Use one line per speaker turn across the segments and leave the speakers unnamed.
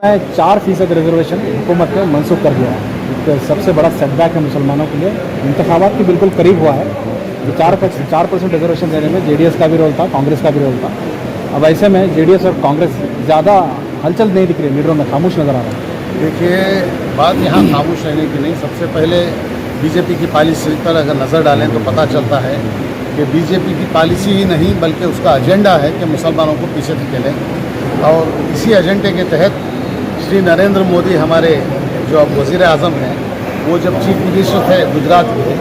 4% reservation हुकूमत ने मनसूख कर दिया है। एक सबसे बड़ा सेटबैक है मुसलमानों के लिए। इंतखाबात के बिल्कुल करीब हुआ है। ये 4% रिजर्वेशन देने में जेडीएस का भी रोल था, कांग्रेस का भी रोल था। अब ऐसे में जेडीएस और कांग्रेस ज़्यादा हलचल नहीं दिख रही, लीडरों में खामोश नज़र आ रहा है।
देखिए, बात यहाँ खामोश रहने की नहीं। सबसे पहले बीजेपी की पॉलिसी पर अगर नज़र डालें तो पता चलता है कि बीजेपी की पॉलिसी ही नहीं बल्कि उसका एजेंडा है कि मुसलमानों को पीछे धकेलें। और इसी एजेंडे के तहत श्री नरेंद्र मोदी हमारे जो अब वज़ीर आज़म हैं, वो जब चीफ मिनिस्टर थे गुजरात के,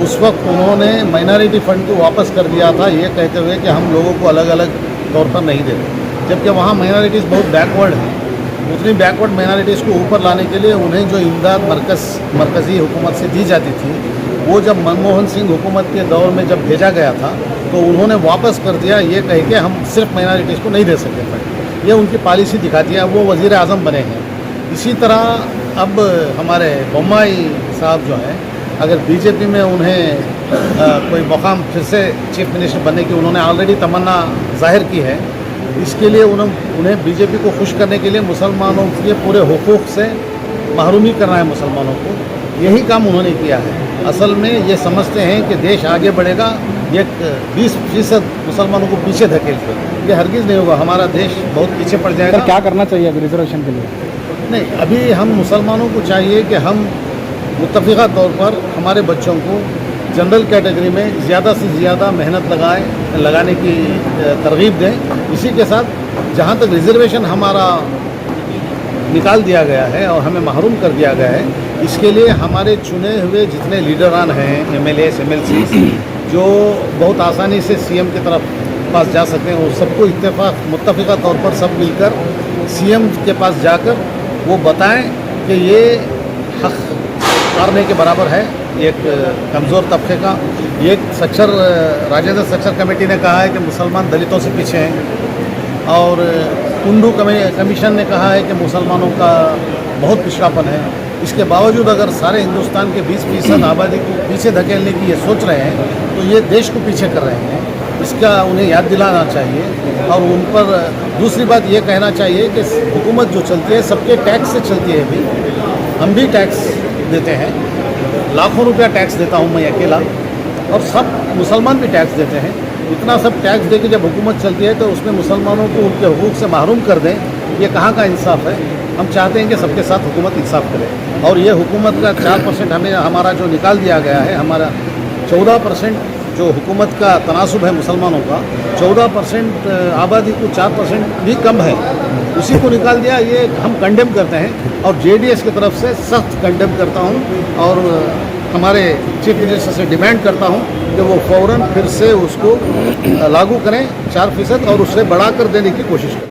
उस वक्त उन्होंने माइनॉरिटी फ़ंड को वापस कर दिया था, ये कहते हुए कि हम लोगों को अलग अलग तौर पर नहीं देते। जबकि वहाँ माइनॉरिटीज़ बहुत बैकवर्ड हैं। उतनी बैकवर्ड माइनॉरिटीज़ को ऊपर लाने के लिए उन्हें जो इमदाद मरकज़ी हुकूमत से दी जाती थी, वो जब मनमोहन सिंह हुकूमत के दौर में जब भेजा गया था तो उन्होंने वापस कर दिया, ये कह के हम सिर्फ माइनॉरिटीज़ को नहीं दे सकते फंड। ये उनकी पॉलिसी दिखाती है। वो वज़ीर आज़म बने हैं। इसी तरह अब हमारे बोम्माई साहब जो हैं, अगर बीजेपी में उन्हें कोई मकाम फिर से चीफ मिनिस्टर बनने की उन्होंने ऑलरेडी तमन्ना जाहिर की है, इसके लिए उन्हें बीजेपी को खुश करने के लिए मुसलमानों के पूरे हुकूक से महरूमी करना है मुसलमानों को। यही काम उन्होंने किया है। असल में ये समझते हैं कि देश आगे बढ़ेगा, ये 20% मुसलमानों को पीछे धकेल के, ये हरगिज़ नहीं होगा। हमारा देश बहुत पीछे पड़ जाएगा।
क्या करना चाहिए अभी रिजर्वेशन के लिए?
नहीं, अभी हम मुसलमानों को चाहिए कि हम मुत्तफ़िक़ा तौर पर हमारे बच्चों को जनरल कैटेगरी में ज़्यादा से ज़्यादा मेहनत लगाने की तरगीब दें। इसी के साथ जहाँ तक रिजर्वेशन हमारा निकाल दिया गया है और हमें महरूम कर दिया गया है, इसके लिए हमारे चुने हुए जितने लीडरान हैं, MLAs, MLCs, जो बहुत आसानी से CM की तरफ पास जा सकते हैं, वो सबको मुत्तफ़िक़ा तौर पर सब मिलकर CM के पास जाकर वो बताएं कि ये हक़ मारने के बराबर है एक कमज़ोर तबके का। एक राजेंद्र सक्षर कमेटी ने कहा है कि मुसलमान दलितों से पीछे हैं, और कुंडू कमीशन ने कहा है कि मुसलमानों का बहुत पिछड़ापन है। इसके बावजूद अगर सारे हिंदुस्तान के 20% आबादी को पीछे धकेलने की ये सोच रहे हैं, तो ये देश को पीछे कर रहे हैं। इसका उन्हें याद दिलाना चाहिए। और उन पर दूसरी बात ये कहना चाहिए कि हुकूमत जो चलती है सबके टैक्स से चलती है। भी हम भी टैक्स देते हैं, लाखों रुपया टैक्स देता हूँ मैं अकेला, और सब मुसलमान भी टैक्स देते हैं। इतना सब टैक्स दे के जब हुकूमत चलती है तो उसमें मुसलमानों को उनके हुकूक से महरूम कर दें, ये कहाँ का इंसाफ है? हम चाहते हैं कि सबके साथ हुकूमत इंसाफ करे। और ये हुकूमत का 4% हमारा जो निकाल दिया गया है, हमारा 14% जो हुकूमत का तनासुब है मुसलमानों का, 14% आबादी को 4% भी कम है, उसी को निकाल दिया। ये हम कंडेम करते हैं और जेडीएस की तरफ से सख्त कंडेम करता हूँ, और हमारे चीफ मिनिस्टर से डिमांड करता हूँ कि वो फ़ौरन फिर से उसको लागू करें 4% और उससे बढ़ाकर देने की कोशिश करें।